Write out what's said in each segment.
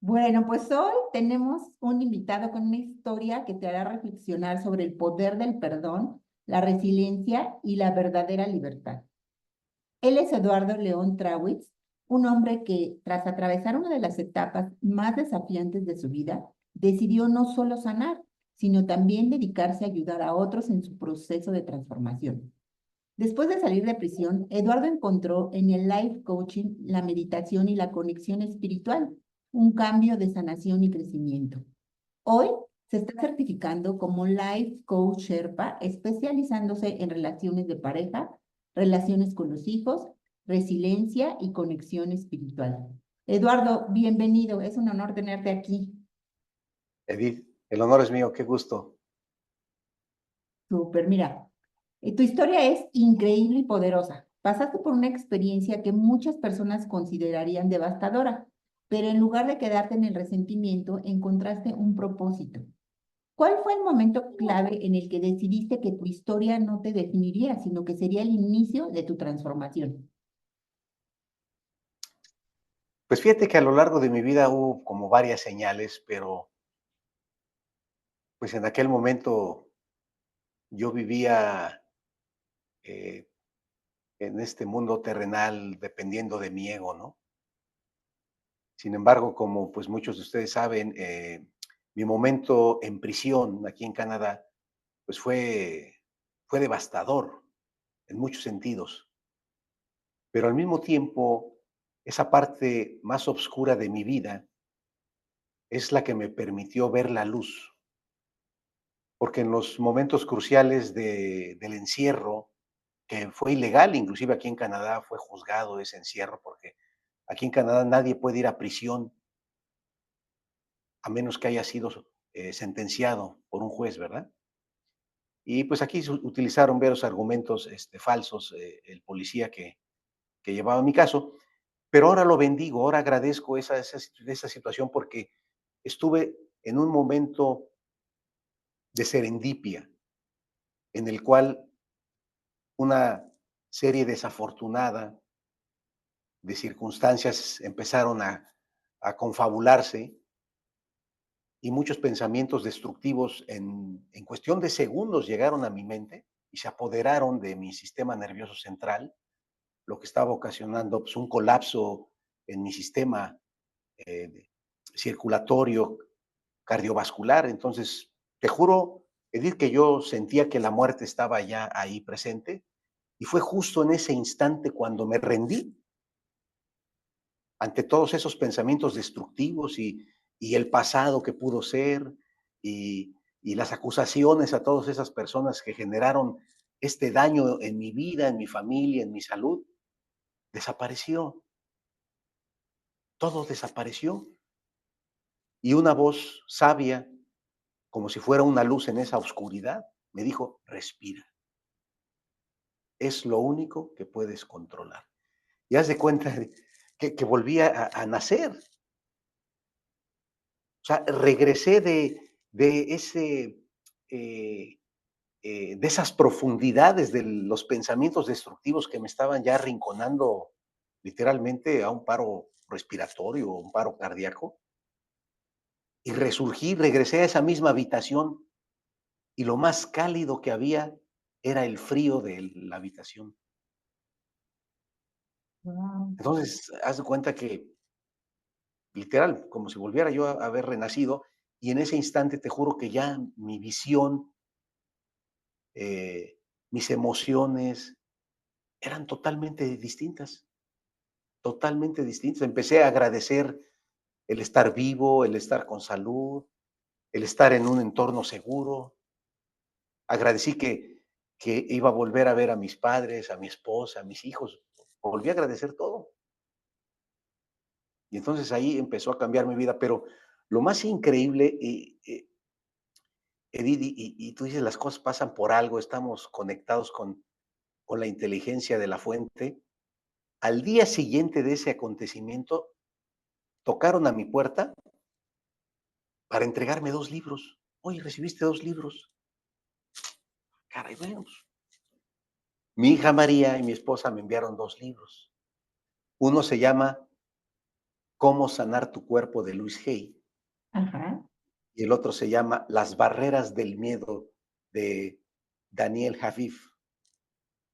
Bueno, pues hoy tenemos un invitado con una historia que te hará reflexionar sobre el poder del perdón, la resiliencia y la verdadera libertad. Él es Eduardo León Trawitz, un hombre que, tras atravesar una de las etapas más desafiantes de su vida, decidió no solo sanar, sino también dedicarse a ayudar a otros en su proceso de transformación. Después de salir de prisión, Eduardo encontró en el life coaching, la meditación y la conexión espiritual, un cambio de sanación y crecimiento. Hoy se está certificando como Life Coach Sherpa, especializándose en relaciones de pareja, relaciones con los hijos, resiliencia y conexión espiritual. Eduardo, bienvenido. Es un honor tenerte aquí. Edith, el honor es mío, qué gusto. Súper, mira, tu historia es increíble y poderosa. Pasaste por una experiencia que muchas personas considerarían devastadora, pero en lugar de quedarte en el resentimiento, encontraste un propósito. ¿Cuál fue el momento clave en el que decidiste que tu historia no te definiría, sino que sería el inicio de tu transformación? Pues fíjate que a lo largo de mi vida hubo como varias señales, pero pues en aquel momento yo vivía eh, en este mundo terrenal dependiendo de mi ego, ¿no? Sin embargo, como pues muchos de ustedes saben, mi momento en prisión aquí en Canadá, pues fue devastador en muchos sentidos, pero al mismo tiempo, esa parte más oscura de mi vida es la que me permitió ver la luz. Porque en los momentos cruciales del encierro, que fue ilegal, inclusive aquí en Canadá fue juzgado ese encierro, porque aquí en Canadá nadie puede ir a prisión a menos que haya sido sentenciado por un juez, ¿verdad? Y pues aquí utilizaron varios argumentos falsos el policía que llevaba mi caso, pero ahora lo bendigo, ahora agradezco esa situación porque estuve en un momento de serendipia en el cual una serie desafortunada de circunstancias empezaron a confabularse y muchos pensamientos destructivos en cuestión de segundos llegaron a mi mente y se apoderaron de mi sistema nervioso central, lo que estaba ocasionando pues, un colapso en mi sistema eh, circulatorio, cardiovascular. Entonces, te juro, Edith, que yo sentía que la muerte estaba ya ahí presente y fue justo en ese instante cuando me rendí ante todos esos pensamientos destructivos y el pasado que pudo ser y las acusaciones a todas esas personas que generaron este daño en mi vida, en mi familia, en mi salud, desapareció, todo desapareció. Y una voz sabia, como si fuera una luz en esa oscuridad, me dijo, respira, es lo único que puedes controlar. Y haz de cuenta que volví a nacer. O sea, regresé de ese, eh, de esas profundidades de los pensamientos destructivos que me estaban ya arrinconando literalmente a un paro respiratorio, un paro cardíaco, y resurgí, regresé a esa misma habitación y lo más cálido que había era el frío de la habitación. Wow. Entonces, haz de cuenta que literal, como si volviera yo a haber renacido, y en ese instante te juro que ya mi visión, eh, mis emociones eran totalmente distintas, totalmente distintas. Empecé a agradecer el estar vivo, el estar con salud, el estar en un entorno seguro. Agradecí que iba a volver a ver a mis padres, a mi esposa, a mis hijos. Volví a agradecer todo. Y entonces ahí empezó a cambiar mi vida. Pero lo más increíble, Edith, y tú dices, las cosas pasan por algo, estamos conectados con la inteligencia de la fuente. Al día siguiente de ese acontecimiento, tocaron a mi puerta para entregarme 2 libros. Oye, recibiste 2 libros. Caray, bueno, pues, mi hija María y mi esposa me enviaron 2 libros. Uno se llama Cómo sanar tu cuerpo, de Luis Hay, Ajá. y el otro se llama Las barreras del miedo, de Daniel Javif.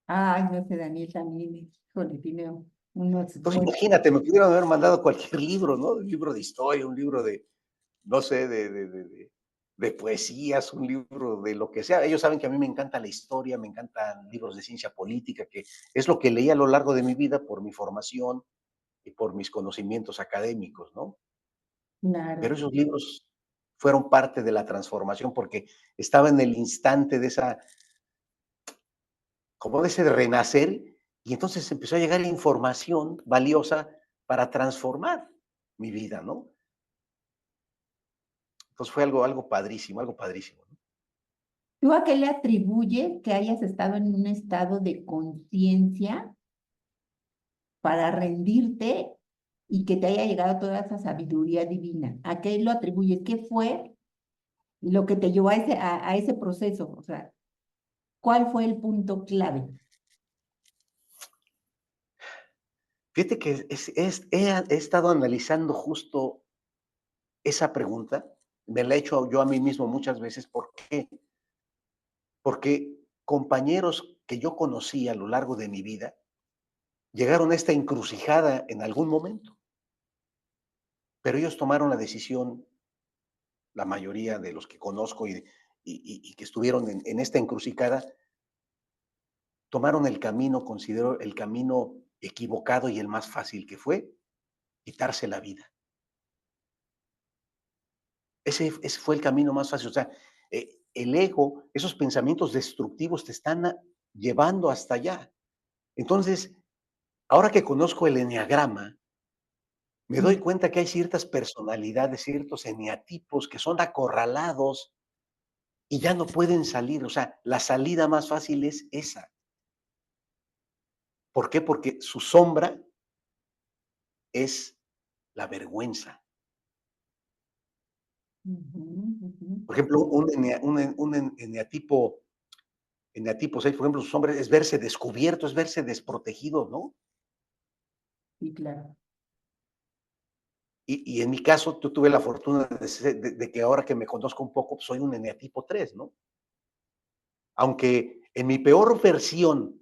Ay, no sé, Daniel también, híjole, tiene unos Entonces, buenos. imagínate, me pudieron haber mandado cualquier libro, ¿no? Un libro de historia, un libro de, no sé, de poesías, un libro de lo que sea. Ellos saben que a mí me encanta la historia, me encantan libros de ciencia política, que es lo que leí a lo largo de mi vida por mi formación y por mis conocimientos académicos, ¿no? Pero Claro. esos libros fueron parte de la transformación porque estaba en el instante de esa, como de ese renacer, y entonces empezó a llegar información valiosa para transformar mi vida, ¿no? Entonces fue algo padrísimo, algo padrísimo, ¿no? ¿Tú a qué le atribuyes que hayas estado en un estado de conciencia para rendirte y que te haya llegado toda esa sabiduría divina? ¿A qué lo atribuyes? ¿Qué fue lo que te llevó a ese proceso? O sea, ¿cuál fue el punto clave? Fíjate que he estado analizando justo esa pregunta, me la he hecho yo a mí mismo muchas veces. ¿Por qué? Porque compañeros que yo conocí a lo largo de mi vida llegaron a esta encrucijada en algún momento, pero ellos tomaron la decisión, la mayoría de los que conozco y que estuvieron en esta encrucijada, tomaron el camino, considero el camino equivocado y el más fácil, que fue quitarse la vida. Ese fue el camino más fácil. O sea, el ego, esos pensamientos destructivos te están llevando hasta allá. Entonces, ahora que conozco el eneagrama, me doy Mm. cuenta que hay ciertas personalidades, ciertos eneatipos que son acorralados y ya no pueden salir. O sea, la salida más fácil es esa. ¿Por qué? Porque su sombra es la vergüenza. Ujú, ujú. Por ejemplo, un eneatipo 6, por ejemplo, su sombra es verse descubierto, es verse desprotegido, ¿no? Sí, claro. Y en mi caso, yo tuve la fortuna de que ahora que me conozco un poco, pues, soy un eneatipo 3, ¿no? Aunque en mi peor versión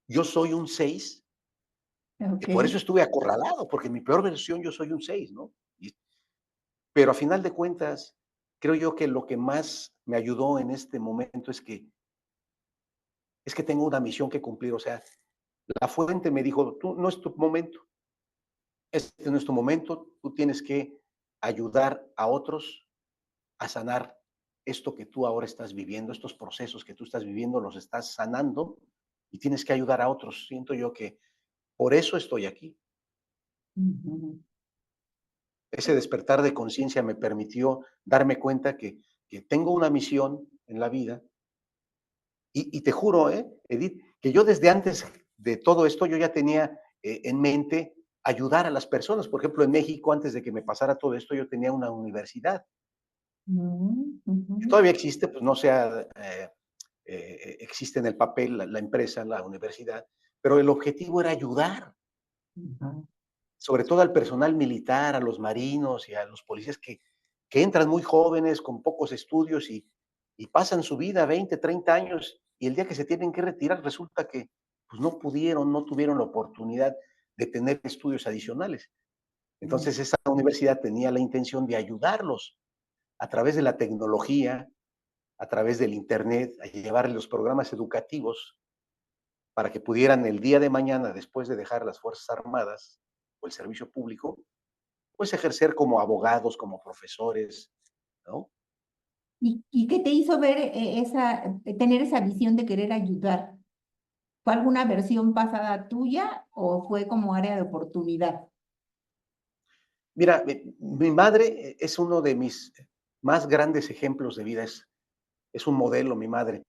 yo soy un 6, Ok. y por eso estuve acorralado, porque en mi peor versión yo soy un 6, ¿no? Pero a final de cuentas, creo yo que lo que más me ayudó en este momento es que tengo una misión que cumplir. O sea, la fuente me dijo: "Tú no es tu momento, este no es tu momento, tú tienes que ayudar a otros a sanar esto que tú ahora estás viviendo, estos procesos que tú estás viviendo, los estás sanando y tienes que ayudar a otros". Siento yo que por eso estoy aquí. Ujú. Ese despertar de conciencia me permitió darme cuenta que tengo una misión en la vida. Y te juro, Edith, que yo desde antes de todo esto, yo ya tenía en mente ayudar a las personas. Por ejemplo, en México, antes de que me pasara todo esto, yo tenía una universidad Mm, ujú. que todavía existe, pues no sea, existe en el papel la empresa, la universidad, pero el objetivo era ayudar, Ajá. sobre todo al personal militar, a los marinos y a los policías que entran muy jóvenes, con pocos estudios y pasan su vida 20, 30 años y el día que se tienen que retirar resulta que pues, no pudieron, no tuvieron la oportunidad de tener estudios adicionales. Mm. Entonces esa universidad tenía la intención de ayudarlos a través de la tecnología, a través del Internet, a llevarles los programas educativos para que pudieran el día de mañana, después de dejar las Fuerzas Armadas o el servicio público, pues ejercer como abogados, como profesores, ¿no? ¿Y qué te hizo ver tener esa visión de querer ayudar? ¿Fue alguna versión pasada tuya o fue como área de oportunidad? Mira, mi madre es uno de mis más grandes ejemplos de vida, es un modelo mi madre.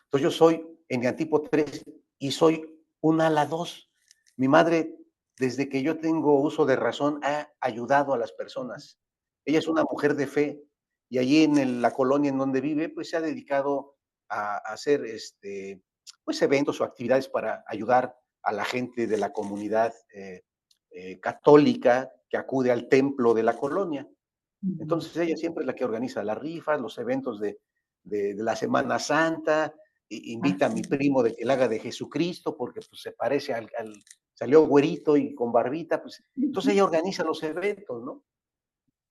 Entonces yo soy eneatipo 3 y soy un ala 2. Mi madre, desde que yo tengo uso de razón, ha ayudado a las personas. Ella es una mujer de fe y allí en la colonia en donde vive, pues se ha dedicado a hacer pues eventos o actividades para ayudar a la gente de la comunidad católica que acude al templo de la colonia. Ujú. Entonces ella siempre es la que organiza las rifas, los eventos de la Semana Santa, Ah, invita a mi sí. primo de que la haga de Jesucristo, porque pues, se parece salió güerito y con barbita, pues entonces ella organiza los eventos, ¿no?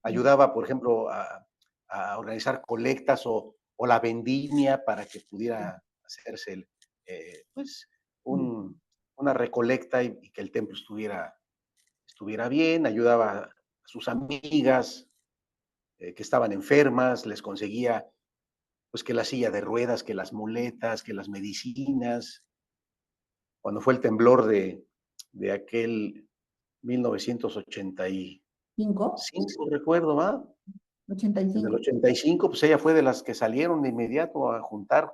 Ayudaba, por ejemplo, a organizar colectas o la vendimia para que pudiera hacerse pues un, una recolecta y que el templo estuviera bien, ayudaba a sus amigas que estaban enfermas, les conseguía pues que la silla de ruedas, que las muletas, que las medicinas. Cuando fue el temblor de aquel 1985, ¿Cinco? recuerdo, ¿va? ¿Ochenta y En el cinco? 85, pues ella fue de las que salieron de inmediato a juntar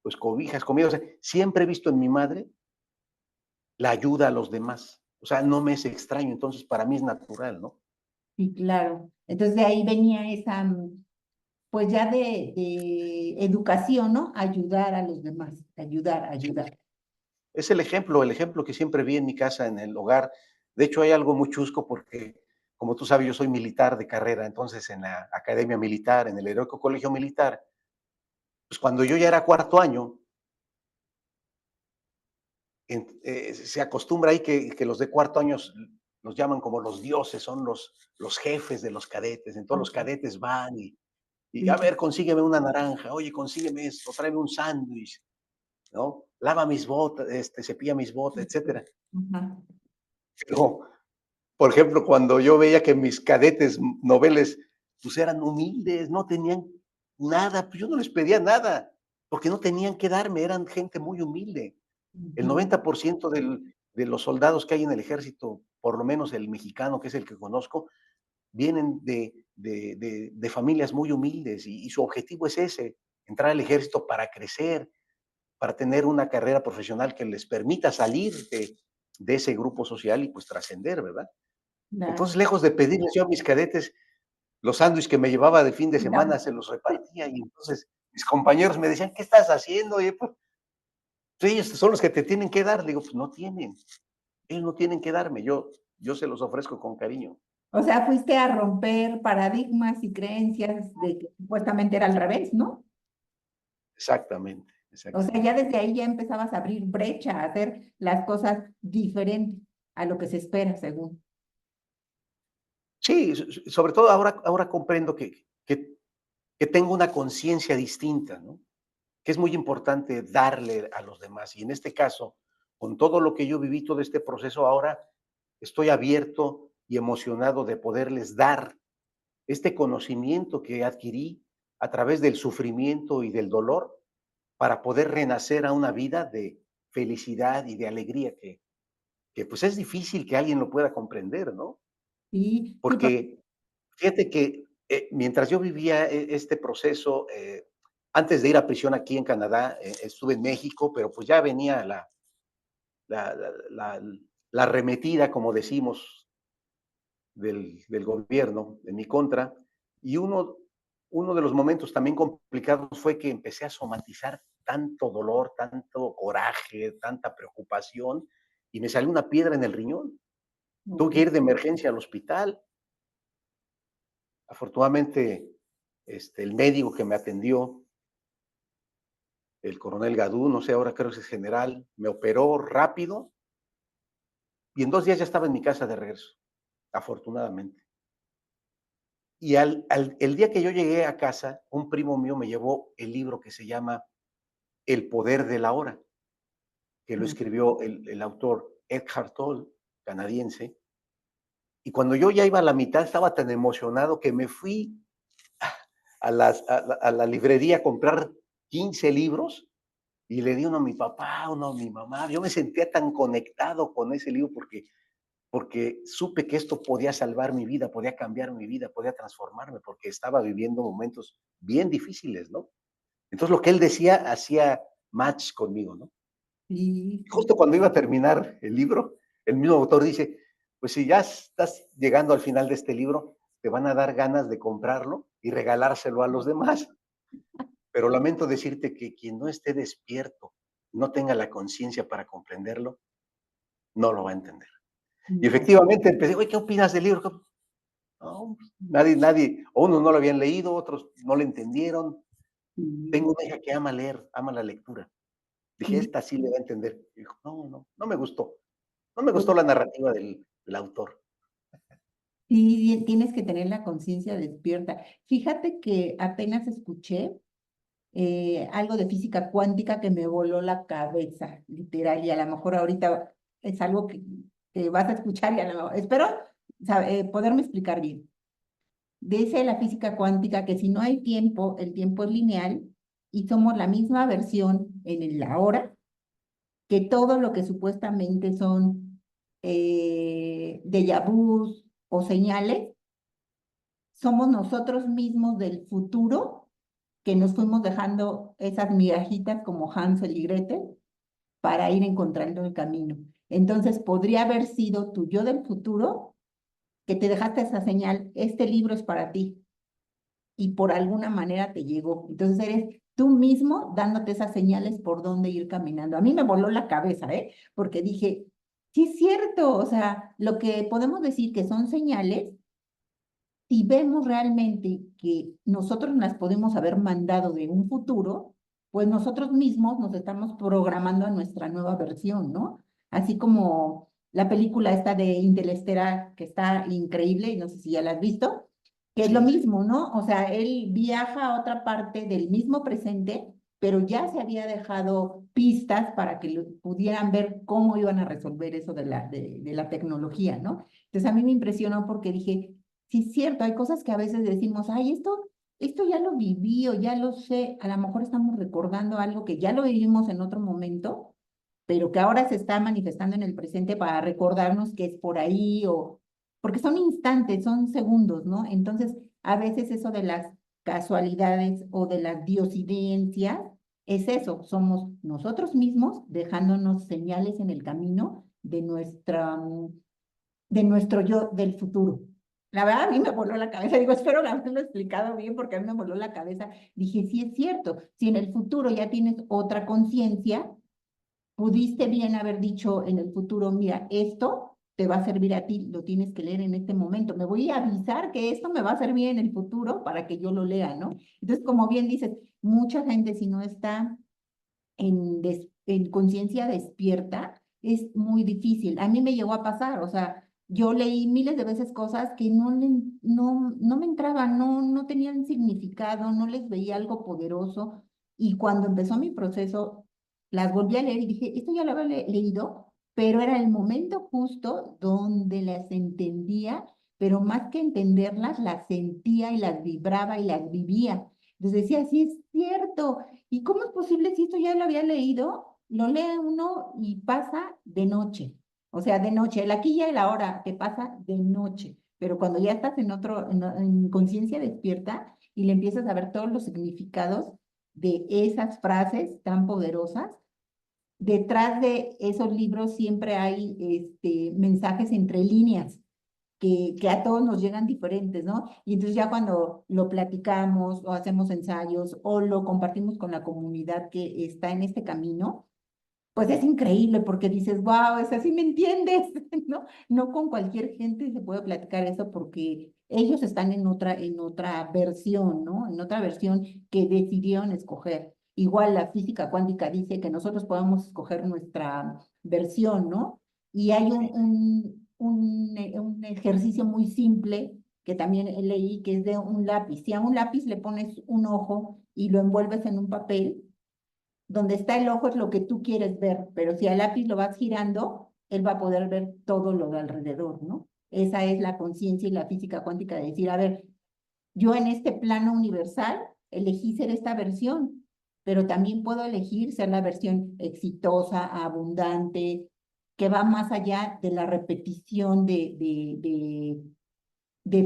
pues cobijas, comida. O sea, siempre he visto en mi madre la ayuda a los demás. O sea, no me es extraño, entonces para mí es natural, ¿no? Sí, claro. Entonces de ahí venía esa, pues ya de educación, ¿no? Ayudar a los demás, ayudar, Sí. ayudar. Es el ejemplo que siempre vi en mi casa, en el hogar. De hecho, hay algo muy chusco porque, como tú sabes, yo soy militar de carrera, entonces en la academia militar, en el Heroico Colegio Militar, pues cuando yo ya era cuarto año, se acostumbra ahí que los de cuarto año los llaman como los dioses, son los jefes de los cadetes. Entonces los Ok, cadetes van y a sí. ver, consígueme una naranja, oye, consígueme esto, tráeme un sándwich, ¿no? Lava mis botas, cepilla mis botas, etcétera. Ajá. Pero por ejemplo, cuando yo veía que mis cadetes noveles, pues eran humildes, no tenían nada, pues yo no les pedía nada, porque no tenían que darme, eran gente muy humilde. El Ujú. 90% de los soldados que hay en el ejército, por lo menos el mexicano, que es el que conozco, vienen de familias muy humildes y su objetivo es ese, entrar al ejército para crecer, para tener una carrera profesional que les permita salir de ese grupo social y pues trascender, ¿verdad? Entonces, Claro. lejos de pedirles yo a mis cadetes los sándwiches que me llevaba de fin de semana, No. se los repartía y entonces mis compañeros me decían: "¿Qué estás haciendo?". Oye, pues ellos son los que te tienen que dar. Le digo: "Pues no tienen, ellos no tienen que darme, yo se los ofrezco con cariño". O sea, fuiste a romper paradigmas y creencias de que supuestamente era al revés, ¿no? Exactamente, O sea, ya exactamente. desde ahí ya empezabas a abrir brecha, a hacer las cosas diferentes a lo que se espera, según. Sí, sobre todo ahora comprendo que tengo una conciencia distinta, ¿no? Que es muy importante darle a los demás. Y en este caso, con todo lo que yo viví, todo este proceso, ahora estoy abierto y emocionado de poderles dar este conocimiento que adquirí a través del sufrimiento y del dolor para poder renacer a una vida de felicidad y de alegría que pues es difícil que alguien lo pueda comprender, ¿no? Sí, sí, Porque fíjate que mientras yo vivía este proceso, antes de ir a prisión aquí en Canadá, estuve en México, pero pues ya venía la, la, la, la arremetida, como decimos, del gobierno en mi contra. Y uno de los momentos también complicados fue que empecé a somatizar tanto dolor, tanto coraje, tanta preocupación, y me salió una piedra en el riñón. Tuve que ok. ir de emergencia al hospital. Afortunadamente, el médico que me atendió, el coronel Gadú, no sé, ahora creo que es general, me operó rápido y en 2 días ya estaba en mi casa de regreso, afortunadamente. Y el día que yo llegué a casa, un primo mío me llevó el libro que se llama El poder de la hora, que lo escribió el autor Eckhart Tolle, canadiense. Y cuando yo ya iba a la mitad, estaba tan emocionado que me fui a la librería a comprar 15 libros y le di uno a mi papá, uno a mi mamá. Yo me sentía tan conectado con ese libro porque supe que esto podía salvar mi vida, podía cambiar mi vida, podía transformarme, porque estaba viviendo momentos bien difíciles, ¿no? Entonces lo que él decía hacía match conmigo, ¿no? Sí, Y sí. justo cuando iba a terminar el libro, el mismo autor dice, pues si ya estás llegando al final de este libro, te van a dar ganas de comprarlo y regalárselo a los demás. Pero lamento decirte que quien no esté despierto, no tenga la conciencia para comprenderlo, no lo va a entender. Y No. efectivamente empecé, oye, ¿qué opinas del libro? No, nadie, o unos no lo habían leído, otros no lo entendieron. Sí, Tengo una hija que ama leer, ama la lectura. Dije, sí, esta sí le va a entender. Y dijo, no me gustó. No me pues gustó la narrativa del autor. sí, tienes que tener la conciencia despierta. Fíjate que apenas escuché algo de física cuántica que me voló la cabeza, literal, y a lo mejor ahorita es algo que vas a escuchar y a lo mejor, espero poderme explicar bien. Dice la física cuántica que si no hay tiempo, el tiempo es lineal y somos la misma versión en el ahora que todo lo que supuestamente son déjà vus o señales, somos nosotros mismos del futuro que nos fuimos dejando esas mirajitas como Hansel y Gretel para ir encontrando el camino. Entonces, podría haber sido tu yo del futuro que te dejaste esa señal, este libro es para ti, y por alguna manera te llegó. Entonces, eres tú mismo dándote esas señales por dónde ir caminando. A mí me voló la cabeza, ¿eh? Porque dije, sí es cierto, o sea, lo que podemos decir que son señales, si vemos realmente que nosotros las podemos haber mandado de un futuro, pues nosotros mismos nos estamos programando a nuestra nueva versión, ¿no? Así como la película esta de Interestelar, que está increíble, y no sé si ya la has visto, que es lo Sí, sí. mismo, ¿no? O sea, él viaja a otra parte del mismo presente, pero ya se había dejado pistas para que pudieran ver cómo iban a resolver eso de la tecnología, ¿no? Entonces a mí me impresionó porque dije, sí, es cierto, hay cosas que a veces decimos, ay, esto ya lo viví o ya lo sé, a lo mejor estamos recordando algo que ya lo vivimos en otro momento, pero que ahora se está manifestando en el presente para recordarnos que es por ahí o, porque son instantes, son segundos, ¿no? Entonces, a veces eso de las casualidades o de las diosidencias es eso, somos nosotros mismos dejándonos señales en el camino de nuestro yo del futuro. La verdad, a mí me voló la cabeza. Digo, espero haberlo explicado bien porque a mí me voló la cabeza. Dije, sí es cierto, si en el futuro ya tienes otra conciencia, pudiste bien haber dicho en el futuro, mira, esto te va a servir a ti, lo tienes que leer en este momento. Me voy a avisar que esto me va a servir en el futuro para que yo lo lea, ¿no? Entonces, como bien dices, mucha gente si no está en conciencia despierta, es muy difícil. A mí me llegó a pasar, o sea, yo leí miles de veces cosas que no me entraban, no tenían significado, no les veía algo poderoso. Y cuando empezó mi proceso, las volví a leer y dije, esto ya lo había leído, pero era el momento justo donde las entendía, pero más que entenderlas, las sentía y las vibraba y las vivía. Entonces decía, sí es cierto, ¿y cómo es posible si esto ya lo había leído? Lo lee uno y pasa de noche. O sea, de noche, el aquí y el ahora te pasa de noche. Pero cuando ya estás en conciencia despierta y le empiezas a ver todos los significados de esas frases tan poderosas, detrás de esos libros siempre hay mensajes entre líneas que a todos nos llegan diferentes, ¿no? Y entonces ya cuando lo platicamos o hacemos ensayos o lo compartimos con la comunidad que está en este camino, pues es increíble porque dices, wow, es así, ¿me entiendes? ¿No? No con cualquier gente se puede platicar eso porque ellos están en otra versión, ¿no? En otra versión que decidieron escoger. Igual la física cuántica dice que nosotros podemos escoger nuestra versión, ¿no? Y hay Sí. un ejercicio muy simple que también leí, que es de un lápiz. Si a un lápiz le pones un ojo y lo envuelves en un papel, donde está el ojo es lo que tú quieres ver, pero si al lápiz lo vas girando, él va a poder ver todo lo de alrededor, ¿no? Esa es la conciencia y la física cuántica de decir, a ver, yo en este plano universal elegí ser esta versión, pero también puedo elegir ser la versión exitosa, abundante, que va más allá de la repetición de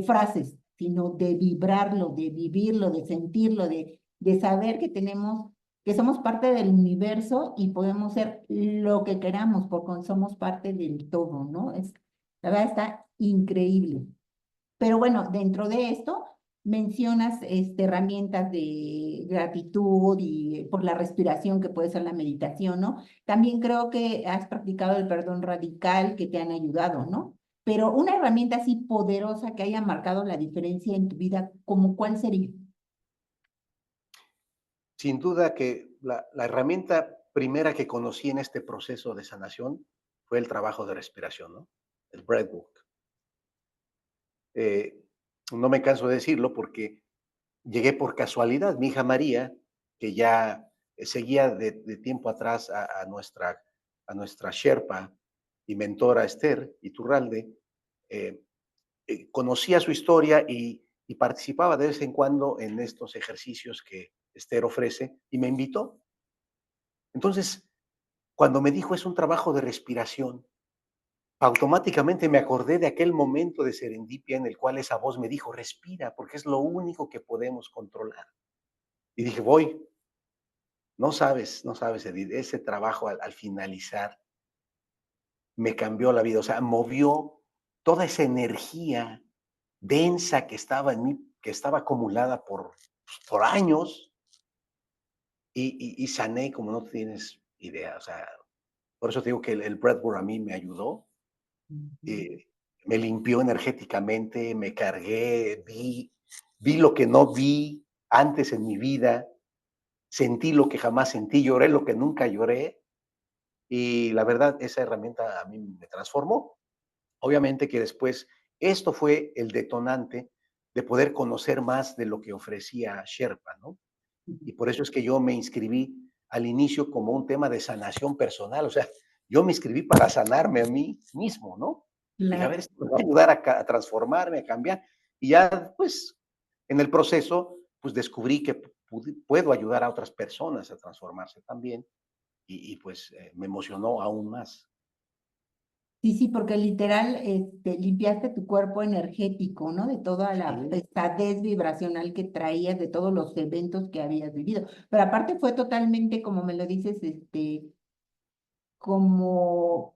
frases, sino de vibrarlo, de vivirlo, de sentirlo, de saber que tenemos, que somos parte del universo y podemos ser lo que queramos porque somos parte del todo, ¿no? La verdad está increíble. Pero bueno, dentro de esto mencionas herramientas de gratitud y por la respiración que puede ser la meditación, ¿no? También creo que has practicado el perdón radical que te han ayudado, ¿no? pero una herramienta así poderosa que haya marcado la diferencia en tu vida, ¿cómo cuál sería? Sin duda que la herramienta primera que conocí en este proceso de sanación fue el trabajo de respiración, ¿no? El breathwork. Eh, no me canso de decirlo porque llegué por casualidad. Mi hija María, que ya seguía de tiempo atrás a nuestra Sherpa y mentora Esther Iturralde, eh, conocía su historia y participaba de vez en cuando en estos ejercicios que Esther ofrece y me invitó. Entonces, cuando me dijo es un trabajo de respiración, automáticamente me acordé de aquel momento de serendipia en el cual esa voz me dijo, respira, porque es lo único que podemos controlar. Y dije, voy, no sabes, Edith, ese trabajo al finalizar me cambió la vida, o sea, movió toda esa energía densa que estaba en mí, que estaba acumulada por años y sané como no tienes idea, o sea, por eso te digo que el breathwork a mí me ayudó. Ujú. eh, Me limpió energéticamente, me cargué, vi lo que no vi antes en mi vida, sentí lo que jamás sentí, lloré lo que nunca lloré, y la verdad, esa herramienta a mí me transformó. Obviamente que después esto fue el detonante de poder conocer más de lo que ofrecía Sherpa, ¿no? Y por eso es que yo me inscribí al inicio como un tema de sanación personal, o sea, yo me inscribí para sanarme a mí mismo, ¿no? Dije, a ver, Claro. esto me va a ayudar a transformarme, a cambiar. Y ya, pues, en el proceso, pues descubrí que puedo ayudar a otras personas a transformarse también pues me emocionó aún más. Sí, sí, porque literal, limpiaste tu cuerpo energético, ¿no? De toda la Sí, pesadez vibracional que traías, de todos los eventos que habías vivido. Pero aparte fue totalmente, como me lo dices, como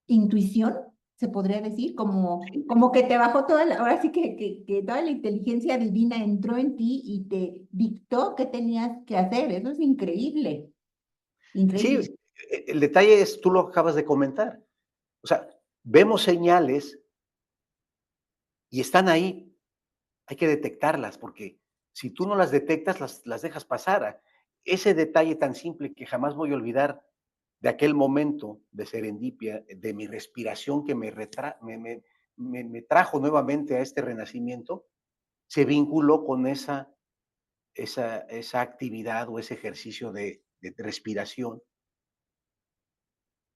intuición, se podría decir, como, sí, como que te bajó toda la, ahora sí que toda la inteligencia divina entró en ti y te dictó qué tenías que hacer. Eso es increíble, sí, increíble. el detalle es, tú lo acabas de comentar. O sea, vemos señales y están ahí, hay que detectarlas, porque si tú no las detectas, las dejas pasar. Ese detalle tan simple que jamás voy a olvidar de aquel momento de serendipia, de mi respiración que me trajo nuevamente a este renacimiento, se vinculó con esa actividad o ese ejercicio de respiración.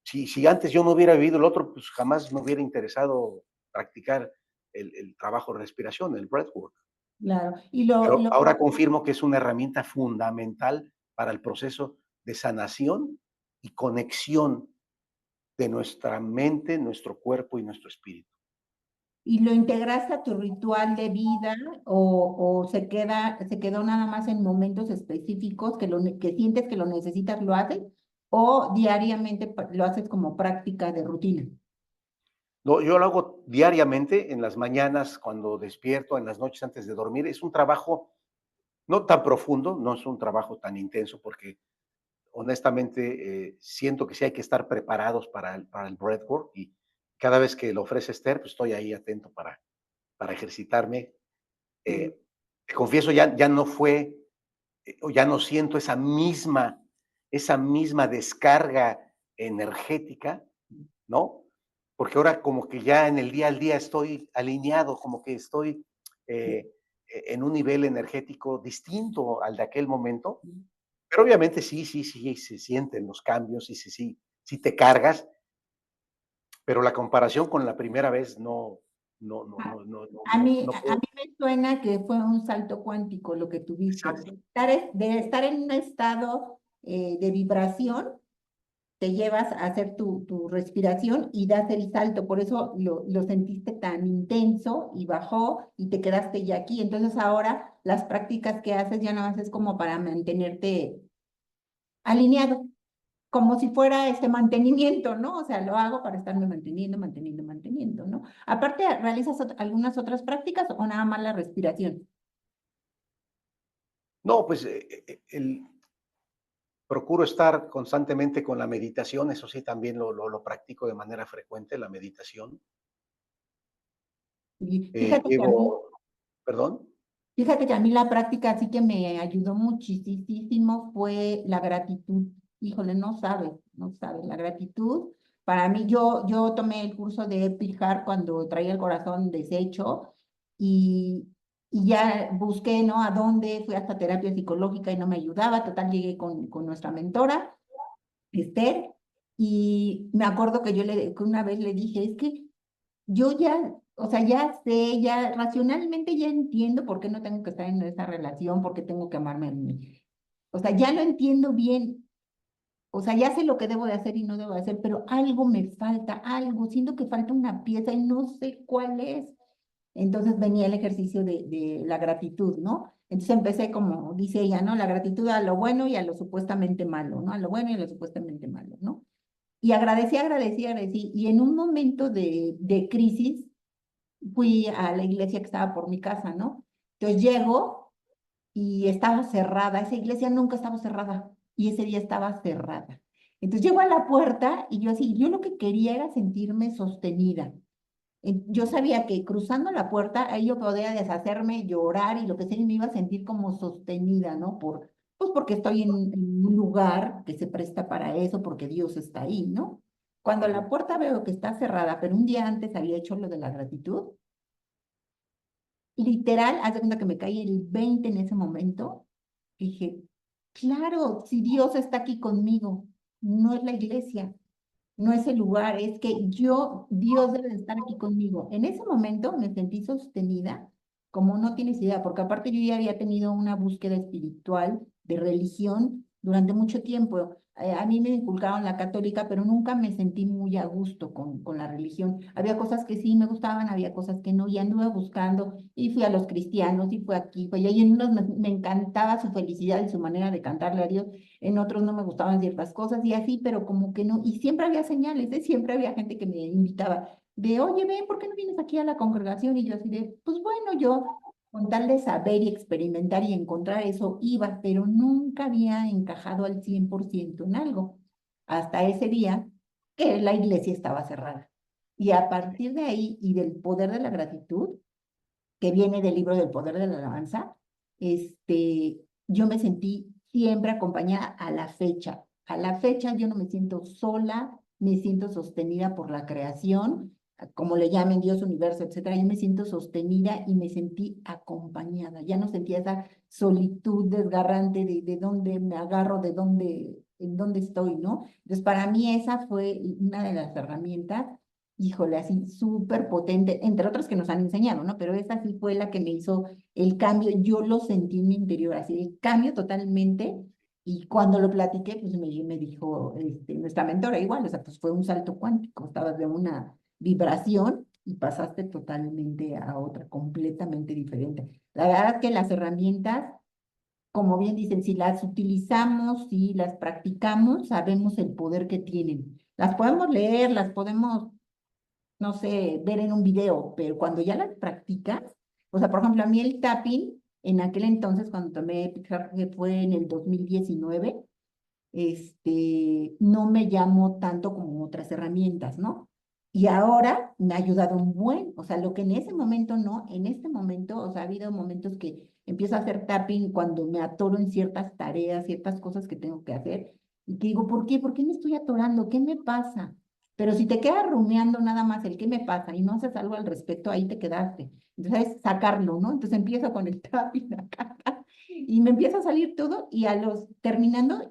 Si antes yo no hubiera vivido el otro, pues jamás me hubiera interesado practicar el trabajo de respiración, el breathwork. Claro. Pero ahora confirmo que es una herramienta fundamental para el proceso de sanación y conexión de nuestra mente, nuestro cuerpo y nuestro espíritu. ¿Y lo integraste a tu ritual de vida o se quedó nada más en momentos específicos que, que sientes que lo necesitas, lo haces? ¿O diariamente lo haces como práctica de rutina? No, yo lo hago diariamente, en las mañanas, cuando despierto, en las noches antes de dormir. Es un trabajo no tan profundo, no es un trabajo tan intenso, porque honestamente siento que sí hay que estar preparados para el breathwork y cada vez que lo ofrece Esther, pues estoy ahí atento para ejercitarme. Mm. Eh, Te confieso, ya no fue, o ya no siento esa misma descarga energética, ¿no? Porque ahora como que ya en el día al día estoy alineado, como que estoy en un nivel energético distinto al de aquel momento, pero obviamente sí, sí, sí, se sienten los cambios y sí, sí, sí te cargas, pero la comparación con la primera vez no, no, no, A no, no, no, a no, mí, no a puedo. mí me suena que fue un salto cuántico lo que tuviste. Exacto. De estar en un estado de vibración, te llevas a hacer tu respiración y das el salto. Por eso lo sentiste tan intenso y bajó y te quedaste ya aquí. Entonces ahora las prácticas que haces ya no haces como para mantenerte alineado, como si fuera este mantenimiento, ¿no? O sea, lo hago para estarme manteniendo, manteniendo, manteniendo, ¿no? Aparte, ¿realizas algunas otras prácticas o nada más la respiración? No, pues procuro estar constantemente con la meditación, eso sí, también lo practico de manera frecuente, la meditación. Y Llevo, perdón. fíjate que a mí la práctica sí que me ayudó muchísimo fue la gratitud. Híjole, no sabes, no sabes, la gratitud. Para mí, yo tomé el curso de Epic Heart cuando traía el corazón deshecho y, y ya busqué, ¿no? A dónde, fui hasta terapia psicológica y no me ayudaba. Total, llegué con nuestra mentora, Esther, y me acuerdo que una vez le dije, es que yo ya, o sea, ya sé, ya racionalmente ya entiendo por qué no tengo que estar en esa relación, por qué tengo que amarme a mí. O sea, ya lo entiendo bien, o sea, ya sé lo que debo de hacer y no debo de hacer, pero algo me falta, algo, siento que falta una pieza y no sé cuál es. Entonces venía el ejercicio de la gratitud, ¿no? Entonces empecé como dice ella, ¿no? La gratitud a lo bueno y a lo supuestamente malo, ¿no? A lo bueno y a lo supuestamente malo, ¿no? Y agradecí, agradecí, agradecí. Y en un momento de crisis, fui a la iglesia que estaba por mi casa, ¿no? Entonces llego y estaba cerrada, esa iglesia nunca estaba cerrada y ese día estaba cerrada. Entonces llego a la puerta y yo así, yo lo que quería era sentirme sostenida. Yo sabía que cruzando la puerta ahí yo podía deshacerme, llorar y lo que sea, y me iba a sentir como sostenida, ¿no? Pues porque estoy en un lugar que se presta para eso, porque Dios está ahí, ¿no? Cuando la Ujú. puerta veo que está cerrada, pero un día antes había hecho lo de la gratitud, literal, haz de cuenta que me caí el 20 en ese momento. Dije, claro, si Dios está aquí conmigo, no es la iglesia, no es el lugar, es que Dios debe de estar aquí conmigo. En ese momento me sentí sostenida, como no tienes idea, porque aparte yo ya había tenido una búsqueda espiritual de religión durante mucho tiempo. A mí me inculcaron la católica, pero nunca me sentí muy a gusto con la religión. Había cosas que sí me gustaban, había cosas que no, y anduve buscando, y fui a los cristianos, y fue aquí, fue allá, y en unos me encantaba su felicidad y su manera de cantarle a Dios, en otros no me gustaban ciertas cosas y así, pero como que no, y siempre había señales, ¿eh? Siempre había gente que me invitaba de, oye, ven, ¿por qué no vienes aquí a la congregación? Y yo así de, pues bueno, yo con tal de saber y experimentar y encontrar eso iba, pero nunca había encajado al 100% en algo, hasta ese día que la iglesia estaba cerrada. Y a partir de ahí y del poder de la gratitud, que viene del libro del poder de la alabanza, yo me sentí siempre acompañada a la fecha. A la fecha yo no me siento sola, me siento sostenida por la creación, como le llamen Dios, universo, etcétera. Yo me siento sostenida y me sentí acompañada. Ya no sentía esa solitud desgarrante de dónde me agarro, en dónde estoy, ¿no? Entonces, para mí esa fue una de las herramientas, híjole, así súper potente, entre otras que nos han enseñado, ¿no? Pero esa sí fue la que me hizo el cambio, yo lo sentí en mi interior, así, el cambio totalmente, y cuando lo platiqué, pues me dijo nuestra mentora igual, o sea, pues fue un salto cuántico, estabas de una vibración y pasaste totalmente a otra, completamente diferente. La verdad es que las herramientas, como bien dicen, si las utilizamos, si las practicamos, sabemos el poder que tienen. Las podemos leer, las podemos no sé, ver en un video, pero cuando ya las practicas, o sea, por ejemplo, a mí el tapping, en aquel entonces, cuando tomé Pixar, que fue en el 2019, no me llamó tanto como otras herramientas, ¿no? Y ahora me ha ayudado un buen, o sea, lo que en ese momento no, en este momento, o sea, ha habido momentos que empiezo a hacer tapping cuando me atoro en ciertas tareas, ciertas cosas que tengo que hacer, y que digo, ¿por qué? ¿Por qué me estoy atorando? ¿Qué me pasa? Pero si te quedas rumiando nada más el qué me pasa y no haces algo al respecto, ahí te quedaste. Entonces, sacarlo, ¿no? Entonces empiezo con el tapping acá, y me empieza a salir todo, y a los terminando,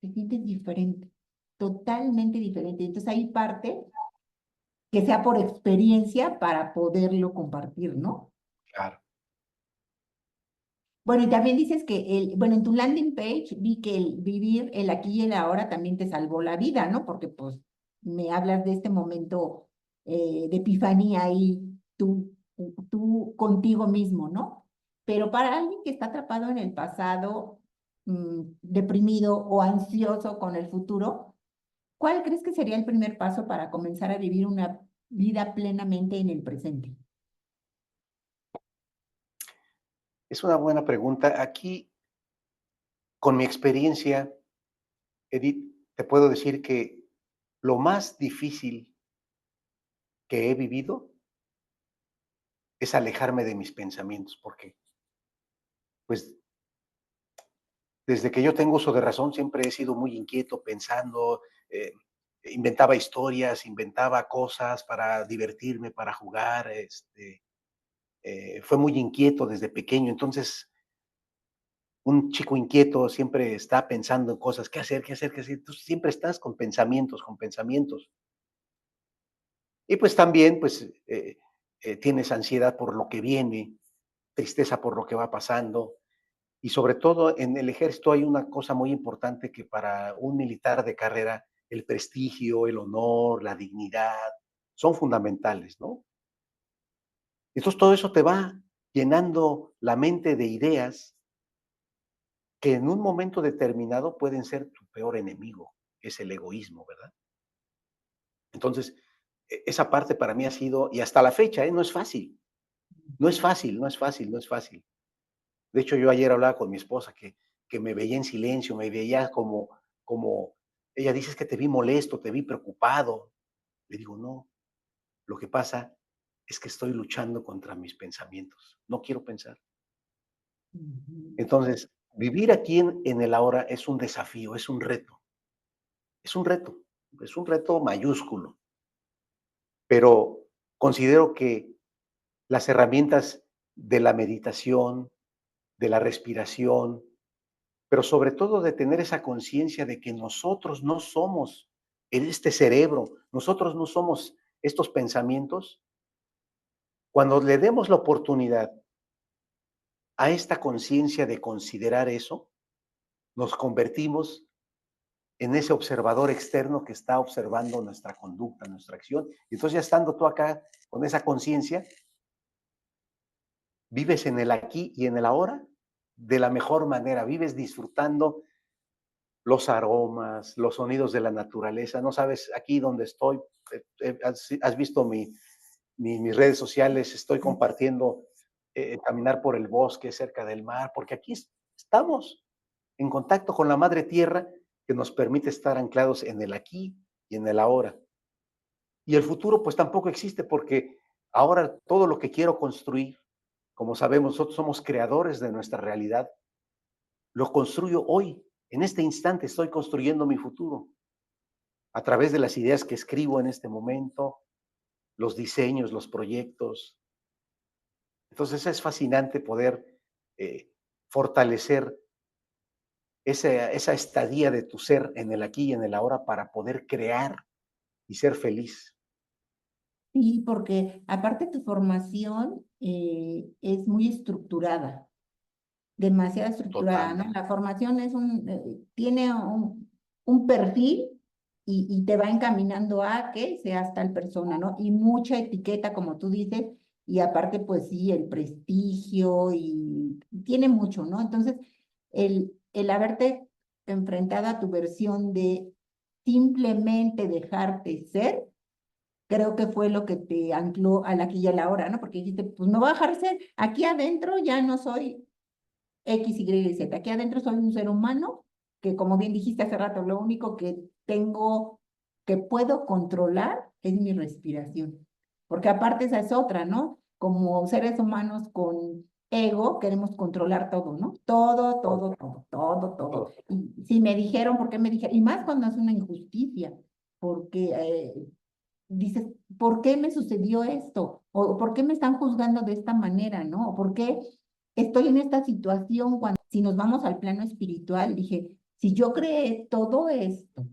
te sientes diferente, totalmente diferente. Entonces ahí parte que sea por experiencia para poderlo compartir, ¿no? Claro. Bueno, y también dices que bueno, en tu landing page vi que el vivir el aquí y el ahora también te salvó la vida, ¿no? Porque pues me hablas de este momento de epifanía ahí, tú contigo mismo, ¿no? Pero para alguien que está atrapado en el pasado, deprimido o ansioso con el futuro, ¿cuál crees que sería el primer paso para comenzar a vivir una vida plenamente en el presente? Es una buena pregunta. Aquí, con mi experiencia, Edith, te puedo decir que lo más difícil que he vivido es alejarme de mis pensamientos, porque pues desde que yo tengo uso de razón siempre he sido muy inquieto pensando, inventaba historias, inventaba cosas para divertirme, para jugar, fue muy inquieto desde pequeño, entonces un chico inquieto siempre está pensando en cosas, qué hacer, qué hacer, qué hacer, tú siempre estás con pensamientos, con pensamientos. Y pues también, pues, tienes ansiedad por lo que viene, tristeza por lo que va pasando. Y sobre todo en el ejército hay una cosa muy importante que para un militar de carrera, el prestigio, el honor, la dignidad, son fundamentales, ¿no? Entonces todo eso te va llenando la mente de ideas que en un momento determinado pueden ser tu peor enemigo, que es el egoísmo, ¿verdad? Entonces, esa parte para mí ha sido, y hasta la fecha, no es fácil, no es fácil, no es fácil, no es fácil. De hecho, yo ayer hablaba con mi esposa que me veía en silencio, me veía como, ella dice: "Es que te vi molesto, te vi preocupado". Le digo: "No, lo que pasa es que estoy luchando contra mis pensamientos, no quiero pensar". Ujú. Entonces, vivir aquí en el ahora es un desafío, es un reto, es un reto, es un reto mayúsculo, pero considero que las herramientas de la meditación, de la respiración, pero sobre todo de tener esa conciencia de que nosotros no somos en este cerebro, nosotros no somos estos pensamientos. Cuando le demos la oportunidad a esta conciencia de considerar eso, nos convertimos en ese observador externo que está observando nuestra conducta, nuestra acción. Y entonces ya estando tú acá con esa conciencia, vives en el aquí y en el ahora de la mejor manera, vives disfrutando los aromas, los sonidos de la naturaleza. No sabes, aquí donde estoy, has visto mis redes sociales, estoy compartiendo caminar por el bosque cerca del mar, porque aquí estamos en contacto con la madre tierra que nos permite estar anclados en el aquí y en el ahora. Y el futuro pues tampoco existe porque ahora todo lo que quiero construir, como sabemos, nosotros somos creadores de nuestra realidad, lo construyo hoy. En este instante estoy construyendo mi futuro a través de las ideas que escribo en este momento, los diseños, los proyectos. Entonces es fascinante poder eh, fortalecer esa estadía de tu ser en el aquí y en el ahora para poder crear y ser feliz. Sí, porque aparte tu formación es muy estructurada, demasiado estructurada, ¿no? Totalmente. La formación tiene un perfil y te va encaminando a que seas tal persona, ¿no? Y mucha etiqueta, como tú dices, y aparte, pues sí, el prestigio y tiene mucho, ¿no? Entonces, el haberte enfrentado a tu versión de simplemente dejarte ser, creo que fue lo que te ancló a la aquí y a la hora, ¿no? Porque dijiste, pues me voy a dejar ser, aquí adentro ya no soy X, Y y Z. Aquí adentro soy un ser humano que, como bien dijiste hace rato, lo único que tengo, que puedo controlar es mi respiración. Porque aparte esa es otra, ¿no? Como seres humanos con ego queremos controlar todo, ¿no? Todo, Todo, todo, todo, todo, todo. todo. Y si me dijeron, ¿por qué me dijeron? Y más cuando es una injusticia, porque dices, ¿por qué me sucedió esto? ¿O por qué me están juzgando de esta manera, no? ¿O por qué estoy en esta situación cuando, si nos vamos al plano espiritual, dije, si yo creé todo esto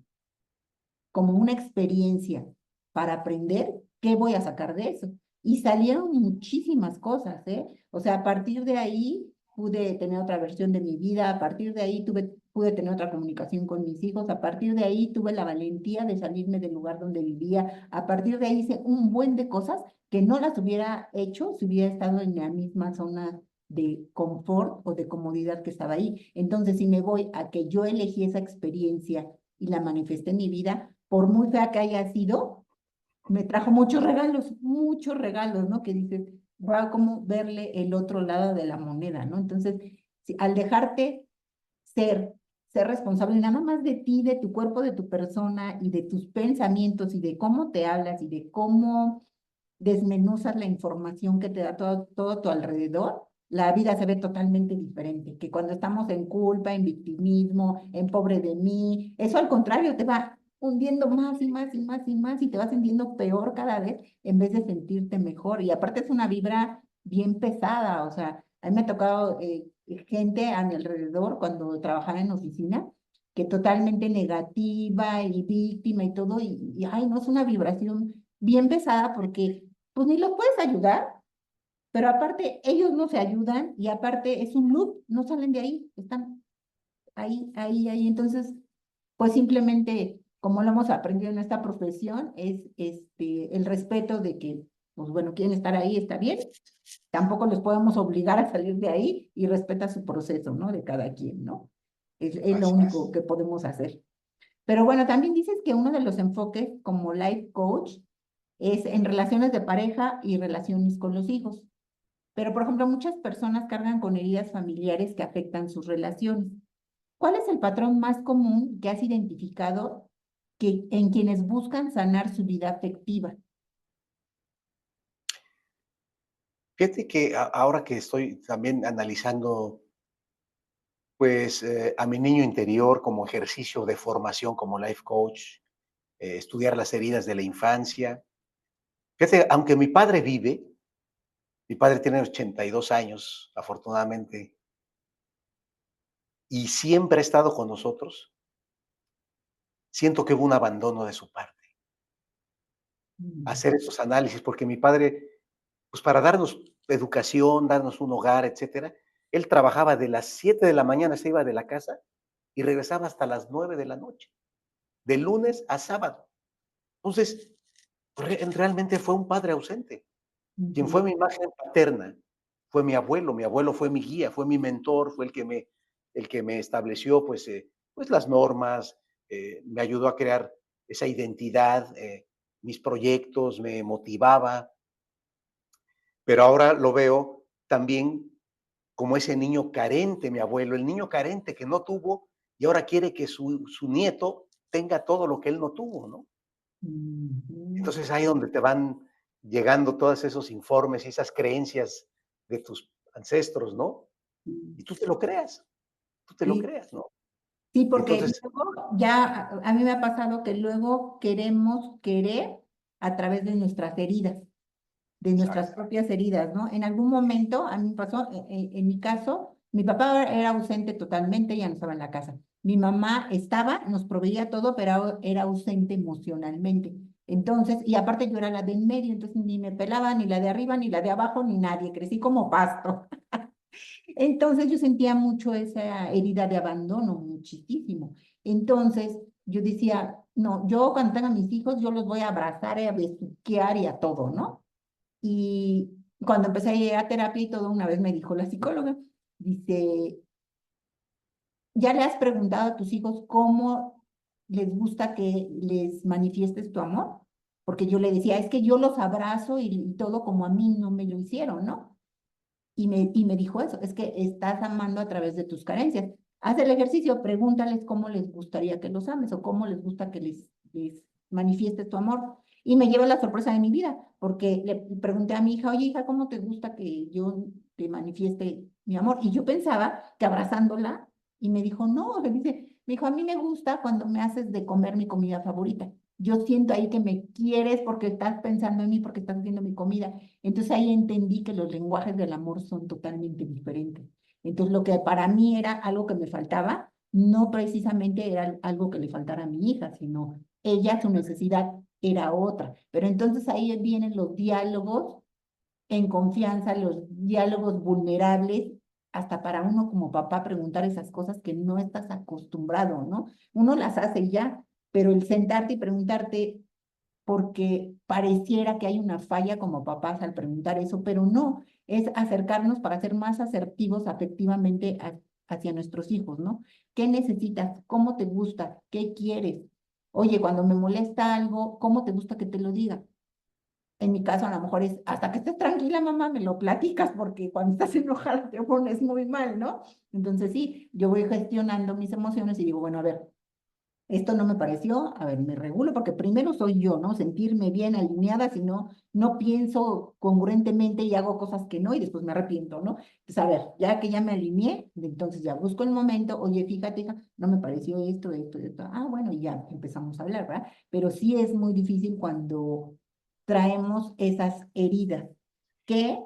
como una experiencia para aprender, ¿qué voy a sacar de eso? Y salieron muchísimas cosas, ¿eh? O sea, a partir de ahí pude tener otra versión de mi vida, a partir de ahí pude tener otra comunicación con mis hijos, a partir de ahí tuve la valentía de salirme del lugar donde vivía, a partir de ahí hice un buen de cosas que no las hubiera hecho si hubiera estado en la misma zona de confort o de comodidad que estaba ahí. Entonces, si me voy a que yo elegí esa experiencia y la manifesté en mi vida, por muy fea que haya sido, me trajo muchos regalos, ¿no? Que dices, va como verle el otro lado de la moneda, ¿no? Entonces, al dejarte ser, ser responsable nada más de ti, de tu cuerpo, de tu persona y de tus pensamientos y de cómo te hablas y de cómo desmenuzas la información que te da todo tu alrededor, la vida se ve totalmente diferente, que cuando estamos en culpa, en victimismo, en pobre de mí, eso al contrario te va hundiendo más y más y más y más y te vas sintiendo peor cada vez en vez de sentirte mejor. Y aparte es una vibra bien pesada, o sea, a mí me ha tocado gente a mi alrededor cuando trabajaba en oficina que totalmente negativa y víctima y todo, y ay, no, es una vibración bien pesada porque pues ni los puedes ayudar, pero aparte ellos no se ayudan y aparte es un loop, no salen de ahí, están ahí, ahí, ahí. Entonces, pues simplemente, como lo hemos aprendido en esta profesión, es el respeto de que, pues bueno, quieren estar ahí, está bien, tampoco los podemos obligar a salir de ahí y respeta su proceso, ¿no? De cada quien, ¿no? Es lo Así único es. que podemos hacer. Pero bueno, también dices que uno de los enfoques como life coach es en relaciones de pareja y relaciones con los hijos. Pero, por ejemplo, muchas personas cargan con heridas familiares que afectan sus relaciones. ¿Cuál es el patrón más común que has identificado en quienes buscan sanar su vida afectiva? Fíjate que ahora que estoy también analizando, pues, a mi niño interior como ejercicio de formación como life coach, estudiar las heridas de la infancia. Fíjate, aunque mi padre tiene 82 años, afortunadamente, y siempre ha estado con nosotros, siento que hubo un abandono de su parte. Mm, Hacer esos análisis, porque mi padre, pues, para darnos educación, darnos un hogar, etcétera, él trabajaba de las 7 de la mañana, se iba de la casa y regresaba hasta las 9 de la noche, de lunes a sábado. Entonces, realmente fue un padre ausente. Quien ujú, fue mi imagen paterna fue mi abuelo fue mi guía, fue mi mentor, fue el que me estableció, pues, pues las normas, me ayudó a crear esa identidad, mis proyectos, me motivaba, pero ahora lo veo también como ese niño carente, mi abuelo, el niño carente que no tuvo y ahora quiere que su nieto tenga todo lo que él no tuvo, ¿no? ujú, Entonces ahí donde te van llegando todos esos informes y esas creencias de tus ancestros, ¿no? ujú. Y tú te lo Sí, creas, ¿no? sí, Y porque entonces, luego ya a mí me ha pasado que luego queremos querer a través de nuestras heridas, de nuestras exacto, propias heridas, ¿no? En algún momento, a mí me pasó, en mi caso, mi papá era ausente totalmente, ya no estaba en la casa. Mi mamá estaba, nos proveía todo, pero era ausente emocionalmente. Entonces, y aparte yo era la de en medio, entonces ni me pelaba, ni la de arriba, ni la de abajo, ni nadie, crecí como pasto. Entonces yo sentía mucho esa herida de abandono, muchísimo. Entonces yo decía, no, yo cuando tenga mis hijos, yo los voy a abrazar, a besuquear y a todo, ¿no? Y cuando empecé a ir a terapia y todo, una vez me dijo la psicóloga, dice, ¿ya le has preguntado a tus hijos cómo les gusta que les manifiestes tu amor? Porque yo le decía, es que yo los abrazo y todo como a mí no me lo hicieron, ¿no? Y me dijo eso, es que estás amando a través de tus carencias. Haz el ejercicio, pregúntales cómo les gustaría que los ames o cómo les gusta que les manifiestes tu amor. Y me lleva la sorpresa de mi vida, porque le pregunté a mi hija, oye hija, ¿cómo te gusta que yo te manifieste mi amor? Y yo pensaba que abrazándola, y me dijo, no, me dijo, a mí me gusta cuando me haces de comer mi comida favorita. Yo siento ahí que me quieres porque estás pensando en mí, porque estás haciendo mi comida. Entonces ahí entendí que los lenguajes del amor son totalmente diferentes. Entonces lo que para mí era algo que me faltaba, no precisamente era algo que le faltara a mi hija, sino ella, su necesidad era otra. Pero entonces ahí vienen los diálogos en confianza, los diálogos vulnerables, hasta para uno como papá preguntar esas cosas que no estás acostumbrado, ¿no? Uno las hace ya, pero el sentarte y preguntarte, porque pareciera que hay una falla como papás al preguntar eso, pero no, es acercarnos para ser más asertivos afectivamente hacia nuestros hijos, ¿no? ¿Qué necesitas? ¿Cómo te gusta? ¿Qué quieres? Oye, cuando me molesta algo, ¿cómo te gusta que te lo diga? En mi caso, a lo mejor es hasta que estés tranquila, mamá, me lo platicas, porque cuando estás enojada te pones muy mal, ¿no? Entonces, sí, yo voy gestionando mis emociones y digo, bueno, a ver, esto no me pareció, a ver, me regulo porque primero soy yo, ¿no? Sentirme bien alineada, si no, no pienso congruentemente y hago cosas que no y después me arrepiento, ¿no? Entonces, a ver, ya que ya me alineé, entonces ya busco el momento, oye, fíjate, hija, no me pareció esto, esto, esto. Ah, bueno, y ya empezamos a hablar, ¿verdad? Pero sí es muy difícil cuando traemos esas heridas que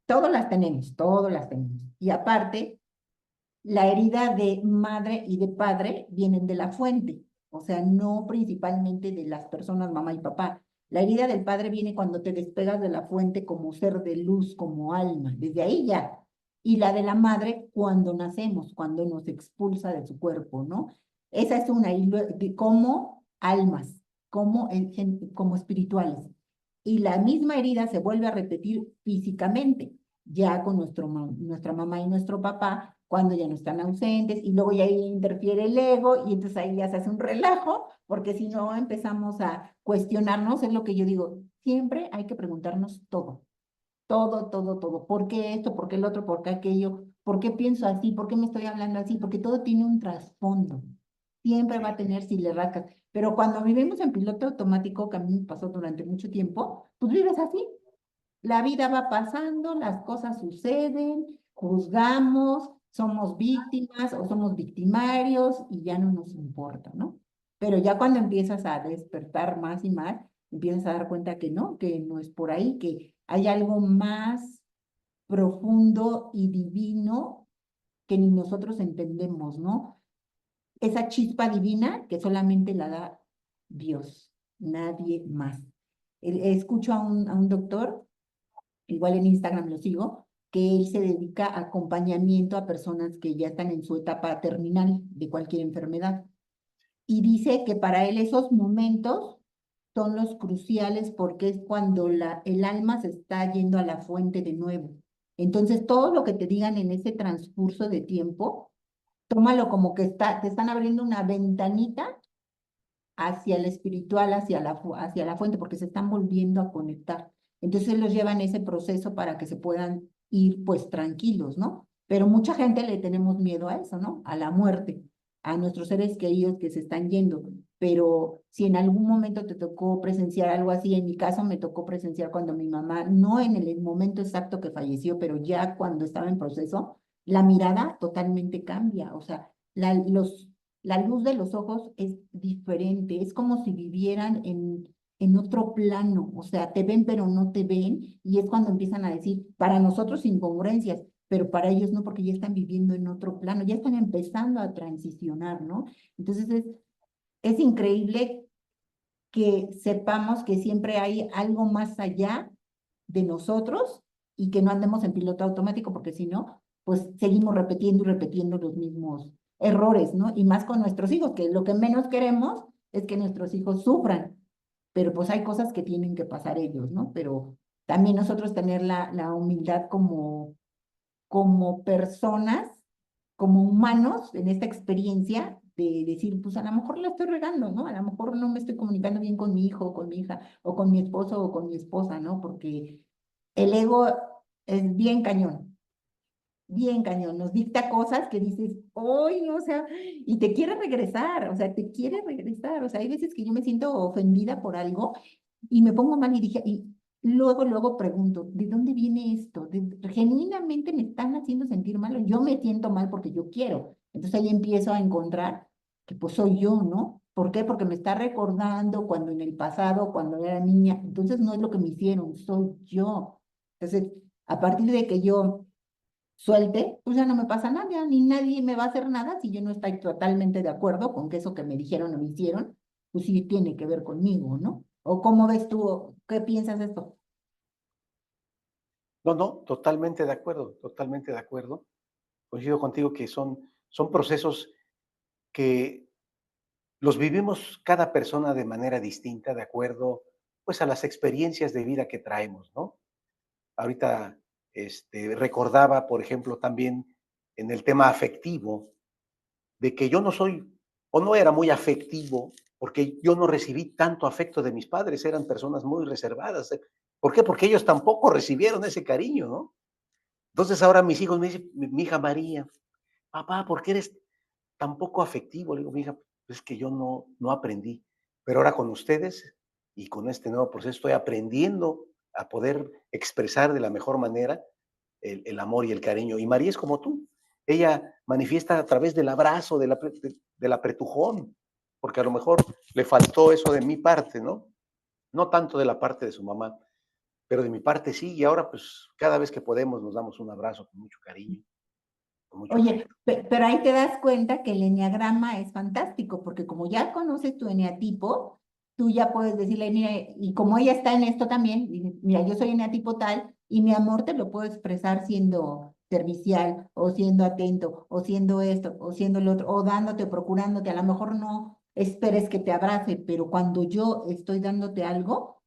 todos las tenemos. Y aparte, la herida de madre y de padre vienen de la fuente, o sea, no principalmente de las personas mamá y papá. La herida del padre viene cuando te despegas de la fuente como ser de luz, como alma, desde ahí ya. Y la de la madre cuando nacemos, cuando nos expulsa de su cuerpo, ¿no? Esa es una, como almas, como espirituales. Y la misma herida se vuelve a repetir físicamente ya con nuestra mamá y nuestro papá, cuando ya no están ausentes, y luego ya ahí interfiere el ego, y entonces ahí ya se hace un relajo, porque si no empezamos a cuestionarnos, es lo que yo digo, siempre hay que preguntarnos todo, todo, todo, todo. ¿Por qué esto? ¿Por qué el otro? ¿Por qué aquello? ¿Por qué pienso así? ¿Por qué me estoy hablando así? Porque todo tiene un trasfondo. Siempre va a Sí, tener si le rascas. Pero cuando vivimos en piloto automático, que a mí me pasó durante mucho tiempo, pues vives así, la vida va pasando, las cosas suceden, juzgamos, somos víctimas o somos victimarios y ya no nos importa, ¿no? Pero ya cuando empiezas a despertar más y más, empiezas a dar cuenta que no es por ahí, que hay algo más profundo y divino que ni nosotros entendemos, ¿no? Esa chispa divina que solamente la da Dios, nadie más. Escucho a un doctor, igual en Instagram lo sigo, que él se dedica a acompañamiento a personas que ya están en su etapa terminal de cualquier enfermedad. Y dice que para él esos momentos son los cruciales porque es cuando el alma se está yendo a la fuente de nuevo. Entonces, todo lo que te digan en ese transcurso de tiempo, tómalo como que te están abriendo una ventanita hacia el espiritual, hacia la fuente, porque se están volviendo a conectar. Entonces los llevan ese proceso para que se puedan ir pues tranquilos, ¿no? Pero mucha gente le tenemos miedo a eso, ¿no? A la muerte, a nuestros seres queridos que se están yendo. Pero si en algún momento te tocó presenciar algo así, en mi caso me tocó presenciar cuando mi mamá, no en el momento exacto que falleció, pero ya cuando estaba en proceso, la mirada totalmente cambia. O sea, la luz de los ojos es diferente, es como si vivieran en otro plano, o sea, te ven pero no te ven, y es cuando empiezan a decir, para nosotros incongruencias, pero para ellos no, porque ya están viviendo en otro plano, ya están empezando a transicionar, ¿no? Entonces es increíble que sepamos que siempre hay algo más allá de nosotros y que no andemos en piloto automático, porque si no, pues seguimos repitiendo y repitiendo los mismos errores, ¿no? Y más con nuestros hijos, que lo que menos queremos es que nuestros hijos sufran, pero pues hay cosas que tienen que pasar ellos, ¿no? Pero también nosotros tener la humildad como personas, como humanos en esta experiencia de decir, pues a lo mejor la estoy regando, ¿no? A lo mejor no me estoy comunicando bien con mi hijo, o con mi hija, o con mi esposo, o con mi esposa, ¿no? Porque el ego es bien cañón, nos dicta cosas que dices, hoy, no, o sea, y te quiere regresar, o sea, te quiere regresar, o sea, hay veces que yo me siento ofendida por algo y me pongo mal y dije, y luego pregunto, ¿de dónde viene esto? Genuinamente me están haciendo sentir mal, o yo me siento mal porque yo quiero. Entonces ahí empiezo a encontrar que pues soy yo, ¿no? ¿Por qué? Porque me está recordando cuando en el pasado, cuando era niña, entonces no es lo que me hicieron, soy yo. Entonces, a partir de que yo suelte, pues ya no me pasa nada, ni nadie me va a hacer nada si yo no estoy totalmente de acuerdo con que eso que me dijeron o me hicieron, pues sí tiene que ver conmigo, ¿no? ¿O cómo ves tú, qué piensas de esto? no, no, totalmente de acuerdo, totalmente de acuerdo. Coincido contigo que son procesos que los vivimos cada persona de manera distinta, de acuerdo, pues, a las experiencias de vida que traemos, ¿no? Ahorita, recordaba, por ejemplo, también en el tema afectivo, de que yo no soy o no era muy afectivo, porque yo no recibí tanto afecto de mis padres, eran personas muy reservadas. ¿Por qué? Porque ellos tampoco recibieron ese cariño, ¿no? Entonces ahora mis hijos me dicen, mi hija María, papá, ¿por qué eres tan poco afectivo? Le digo, mi hija, pues es que yo no aprendí. Pero ahora con ustedes y con este nuevo proceso estoy aprendiendo a poder expresar de la mejor manera el amor y el cariño. Y María es como tú. Ella manifiesta a través del abrazo, del apretujón, porque a lo mejor le faltó eso de mi parte, ¿no? No tanto de la parte de su mamá, pero de mi parte sí. Y ahora, pues, cada vez que podemos nos damos un abrazo con mucho cariño, con mucho Oye, afecto. pero ahí te das cuenta que el eneagrama es fantástico, porque como ya conoces tu eneatipo, tú ya puedes decirle, mira, y como ella está en esto también, dices, mira, yo soy eneatipo tal, y mi amor te lo puedo expresar siendo servicial, o siendo atento, o siendo esto, o siendo lo otro, o dándote, procurándote, a lo mejor no esperes que te abrace, pero cuando yo estoy dándote algo,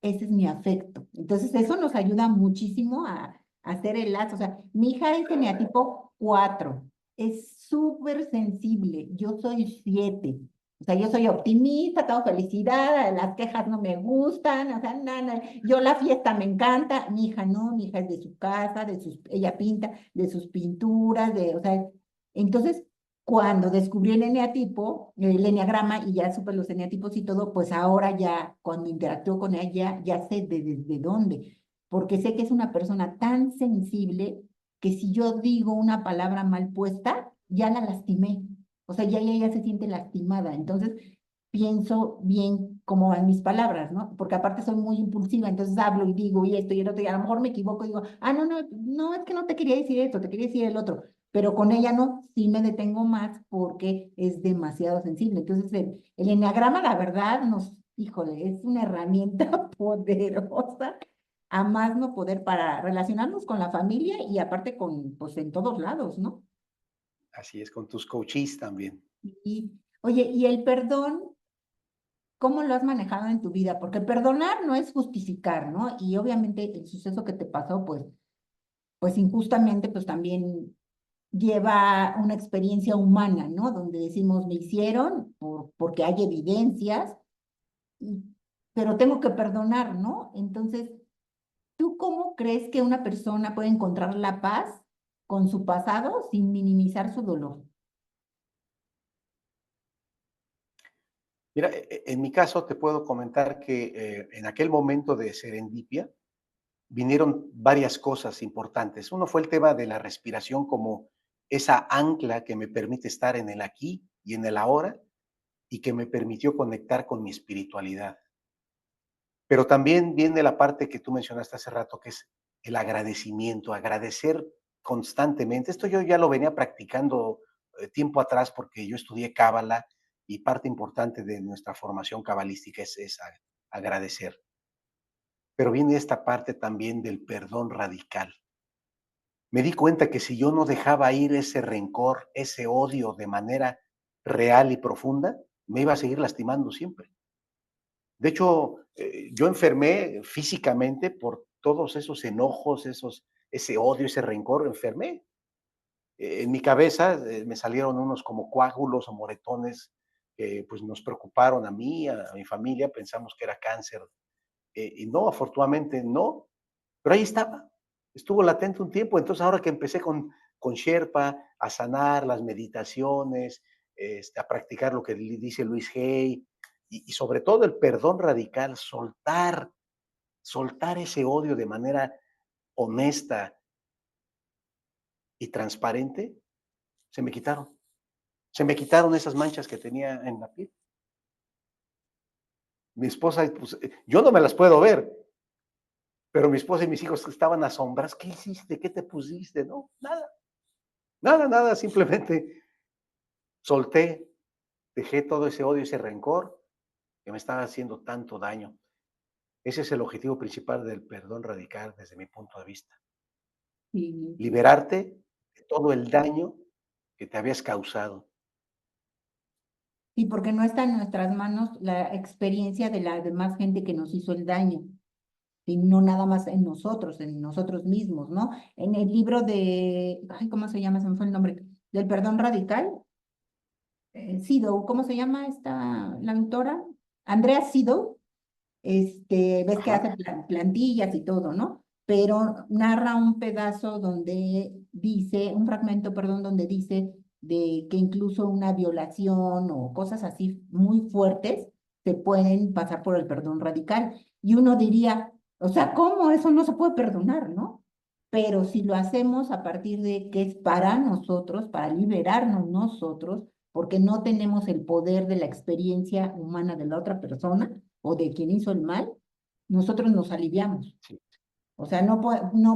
ese es mi afecto. Entonces, eso nos ayuda muchísimo a hacer el lazo. O sea, mi hija es eneatipo 4, es súper sensible. Yo soy 7. O sea, yo soy optimista, tengo felicidad, las quejas no me gustan, o sea, nada, yo la fiesta me encanta, mi hija no, mi hija es de su casa, ella pinta, de sus pinturas, o sea, entonces cuando descubrí el eneagrama y ya supe los eneatipos y todo, pues ahora ya cuando interactúo con ella, ya sé desde dónde, porque sé que es una persona tan sensible que si yo digo una palabra mal puesta, ya la lastimé. O sea, ya ella se siente lastimada. Entonces, pienso bien cómo van mis palabras, ¿no? Porque aparte soy muy impulsiva, entonces hablo y digo y esto y el otro, y a lo mejor me equivoco y digo, ah, no, no, no, es que no te quería decir esto, te quería decir el otro, pero con ella no, sí me detengo más porque es demasiado sensible. Entonces, el eneagrama, la verdad, híjole, es una herramienta poderosa, a más no poder para relacionarnos con la familia y aparte pues en todos lados, ¿no? Así es, con tus coaches también. Y, oye, y el perdón, ¿cómo lo has manejado en tu vida? Porque perdonar no es justificar, ¿no? Y obviamente el suceso que te pasó, pues injustamente, pues también lleva una experiencia humana, ¿no? Donde decimos, me hicieron porque hay evidencias, y- pero tengo que perdonar, ¿no? Entonces, ¿tú cómo crees que una persona puede encontrar la paz con su pasado sin minimizar su dolor? Mira, en mi caso te puedo comentar que en aquel momento de serendipia vinieron varias cosas importantes. Uno fue el tema de la respiración como esa ancla que me permite estar en el aquí y en el ahora y que me permitió conectar con mi espiritualidad. Pero también viene la parte que tú mencionaste hace rato, que es el agradecimiento, agradecer constantemente. Esto yo ya lo venía practicando tiempo atrás porque yo estudié cábala y parte importante de nuestra formación cabalística es agradecer. Pero viene esta parte también del perdón radical. Me di cuenta que si yo no dejaba ir ese rencor, ese odio de manera real y profunda, me iba a seguir lastimando siempre. De hecho, yo enfermé físicamente por todos esos enojos, ese odio, ese rencor, enfermé. En mi cabeza me salieron unos como coágulos o moretones que pues nos preocuparon a mí, a mi familia, pensamos que era cáncer. Y no, afortunadamente no, pero ahí estaba, estuvo latente un tiempo. Entonces ahora que empecé con Sherpa a sanar las meditaciones, a practicar lo que dice Luis Hay, y sobre todo el perdón radical, soltar ese odio de manera honesta y transparente, se me quitaron. Se me quitaron esas manchas que tenía en la piel. Mi esposa, pues, yo no me las puedo ver, pero mi esposa y mis hijos estaban asombrados. ¿Qué hiciste? ¿Qué te pusiste? No, nada, nada, nada, simplemente solté, dejé todo ese odio, ese rencor que me estaba haciendo tanto daño. Ese es el objetivo principal del perdón radical desde mi punto de vista. Sí, Liberarte de todo el daño que te habías causado. y porque no está en nuestras manos la experiencia de la demás gente que nos hizo el daño, y no nada más en nosotros mismos, ¿no? En el libro ay, ¿cómo se llama? Se me fue el nombre, del perdón radical, Sido, ¿cómo se llama la autora? Andrea Sido, ves que Ajá. hace plantillas y todo, ¿no? Pero narra un pedazo donde dice, un fragmento, perdón, donde dice de que incluso una violación o cosas así muy fuertes se pueden pasar por el perdón radical. Y uno diría, o sea, ¿cómo eso no se puede perdonar, no? Pero si lo hacemos a partir de que es para nosotros, para liberarnos nosotros, porque no tenemos el poder de la experiencia humana de la otra persona o de quien hizo el mal, nosotros nos aliviamos. Sí, O sea, no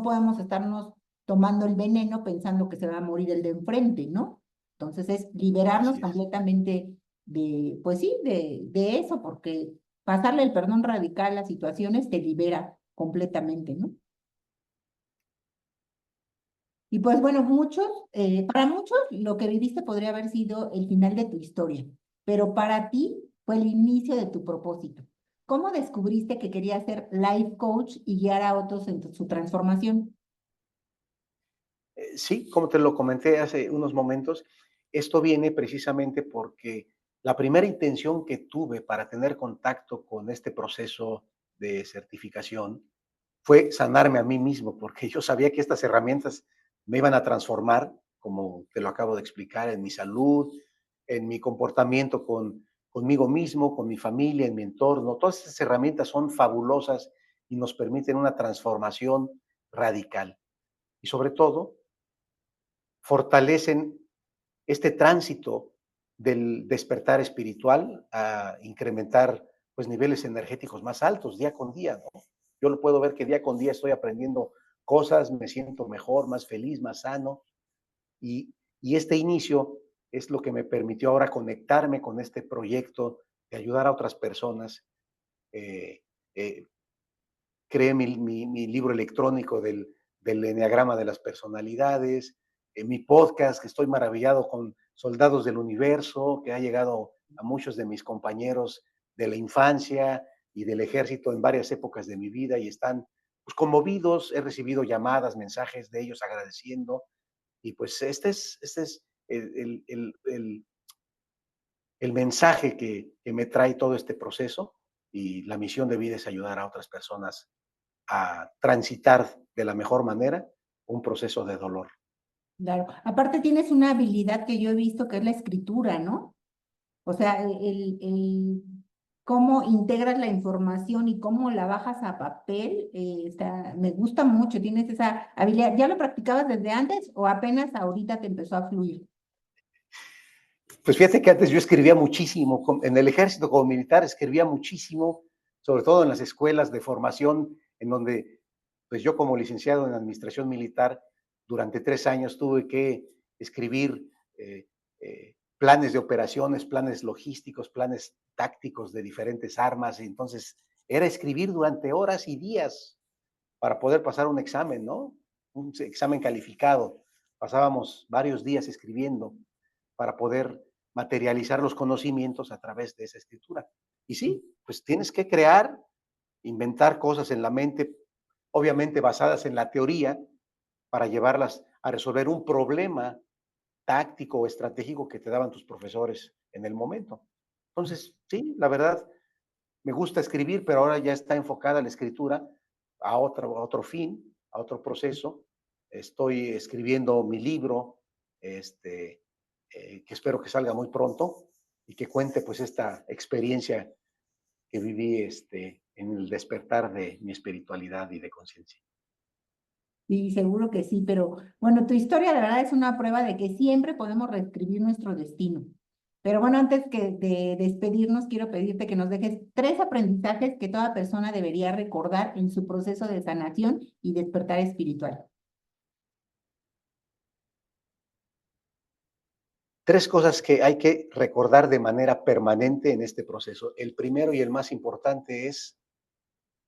podemos estarnos tomando el veneno pensando que se va a morir el de enfrente, ¿no? Entonces es liberarnos así es. completamente de, pues sí, de eso, porque pasarle el perdón radical a situaciones te libera completamente, ¿no? Y pues bueno, para muchos lo que viviste podría haber sido el final de tu historia, pero para ti fue el inicio de tu propósito. ¿Cómo descubriste que querías ser life coach y guiar a otros en su transformación? Sí, como te lo comenté hace unos momentos, esto viene precisamente porque la primera intención que tuve para tener contacto con este proceso de certificación fue sanarme a mí mismo, porque yo sabía que estas herramientas me iban a transformar, como te lo acabo de explicar, en mi salud, en mi comportamiento conmigo mismo, con mi familia, en mi entorno. Todas estas herramientas son fabulosas y nos permiten una transformación radical. Y sobre todo, fortalecen este tránsito del despertar espiritual a incrementar pues niveles energéticos más altos día con día, ¿no? Yo lo puedo ver que día con día estoy aprendiendo cosas, me siento mejor, más feliz, más sano y este inicio es lo que me permitió ahora conectarme con este proyecto de ayudar a otras personas. Eh, eh, Creé mi libro electrónico del enneagrama de las personalidades, mi podcast, que estoy maravillado con Soldados del Universo, que ha llegado a muchos de mis compañeros de la infancia y del ejército en varias épocas de mi vida y están pues, conmovidos. He recibido llamadas, mensajes de ellos agradeciendo. Y pues este es el mensaje que me trae todo este proceso y la misión de vida es ayudar a otras personas a transitar de la mejor manera un proceso de dolor. Claro. Aparte tienes una habilidad que yo he visto que es la escritura, ¿no? O sea, cómo integras la información y cómo la bajas a papel, me gusta mucho, tienes esa habilidad. ¿Ya lo practicabas desde antes o apenas ahorita te empezó a fluir? Pues fíjate que antes yo escribía muchísimo, en el ejército como militar escribía muchísimo, sobre todo en las escuelas de formación, en donde pues yo como licenciado en administración militar, durante 3 años tuve que escribir planes de operaciones, planes logísticos, planes tácticos de diferentes armas, y entonces era escribir durante horas y días para poder pasar un examen, ¿no? Un examen calificado. Pasábamos varios días escribiendo para poder materializar los conocimientos a través de esa escritura. Y sí, pues tienes que crear, inventar cosas en la mente, obviamente basadas en la teoría, para llevarlas a resolver un problema táctico o estratégico que te daban tus profesores en el momento. Entonces, sí, la verdad, me gusta escribir, pero ahora ya está enfocada la escritura a otro fin, a otro proceso. Estoy escribiendo mi libro, este, que espero que salga muy pronto y que cuente pues esta experiencia que viví en el despertar de mi espiritualidad y de conciencia. Sí, seguro que sí, pero bueno, tu historia de verdad es una prueba de que siempre podemos reescribir nuestro destino. Pero bueno, antes que de despedirnos, quiero pedirte que nos dejes 3 aprendizajes que toda persona debería recordar en su proceso de sanación y despertar espiritual. 3 cosas que hay que recordar de manera permanente en este proceso. El primero y el más importante es,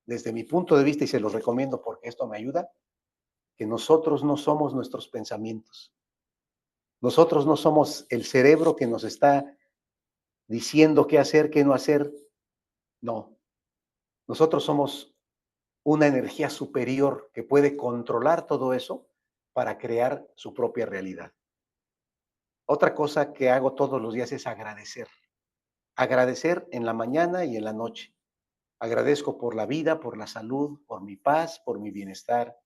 desde mi punto de vista, y se los recomiendo porque esto me ayuda, que nosotros no somos nuestros pensamientos. Nosotros no somos el cerebro que nos está diciendo qué hacer, qué no hacer. No, nosotros somos una energía superior que puede controlar todo eso para crear su propia realidad. Otra cosa que hago todos los días es agradecer. Agradecer en la mañana y en la noche. Agradezco por la vida, por la salud, por mi paz, por mi bienestar,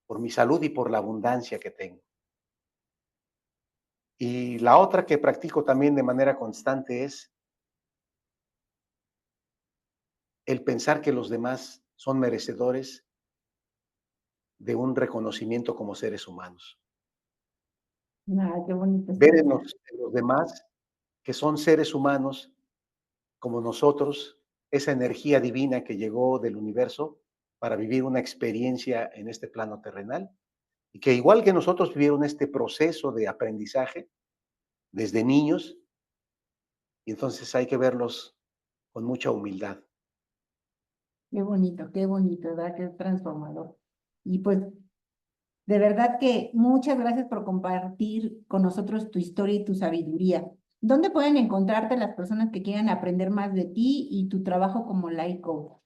por mi salud y por la abundancia que tengo. Y la otra que practico también de manera constante es el pensar que los demás son merecedores de un reconocimiento como seres humanos. Ah, qué bonito Ver está. en los demás que son seres humanos como nosotros, esa energía divina que llegó del universo para vivir una experiencia en este plano terrenal y que igual que nosotros vivieron este proceso de aprendizaje desde niños, y entonces hay que verlos con mucha humildad. Qué bonito, ¿verdad? Qué transformador. Y pues, de verdad que muchas gracias por compartir con nosotros tu historia y tu sabiduría. ¿Dónde pueden encontrarte las personas que quieran aprender más de ti y tu trabajo como life coach?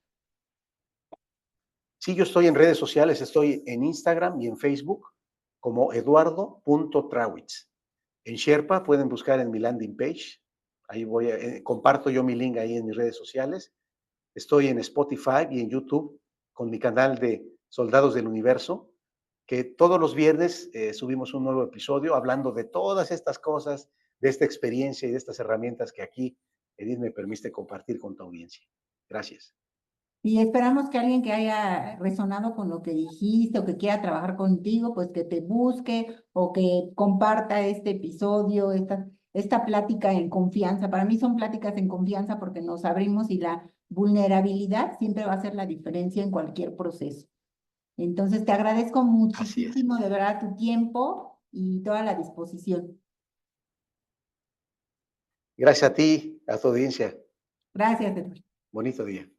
Sí, yo estoy en redes sociales, estoy en Instagram y en Facebook como eduardo.trawitz. En Sherpa pueden buscar en mi landing page, ahí comparto yo mi link ahí en mis redes sociales. Estoy en Spotify y en YouTube con mi canal de Soldados del Universo, que todos los viernes subimos un nuevo episodio hablando de todas estas cosas, de esta experiencia y de estas herramientas que aquí Edith me permite compartir con tu audiencia. Gracias. Y esperamos que alguien que haya resonado con lo que dijiste o que quiera trabajar contigo, pues que te busque o que comparta este episodio, esta plática en confianza. Para mí son pláticas en confianza porque nos abrimos y la vulnerabilidad siempre va a ser la diferencia en cualquier proceso. Entonces, te agradezco Así es. muchísimo de verdad tu tiempo y toda la disposición. Gracias a ti, a tu audiencia. Gracias, Eduardo. Bonito día.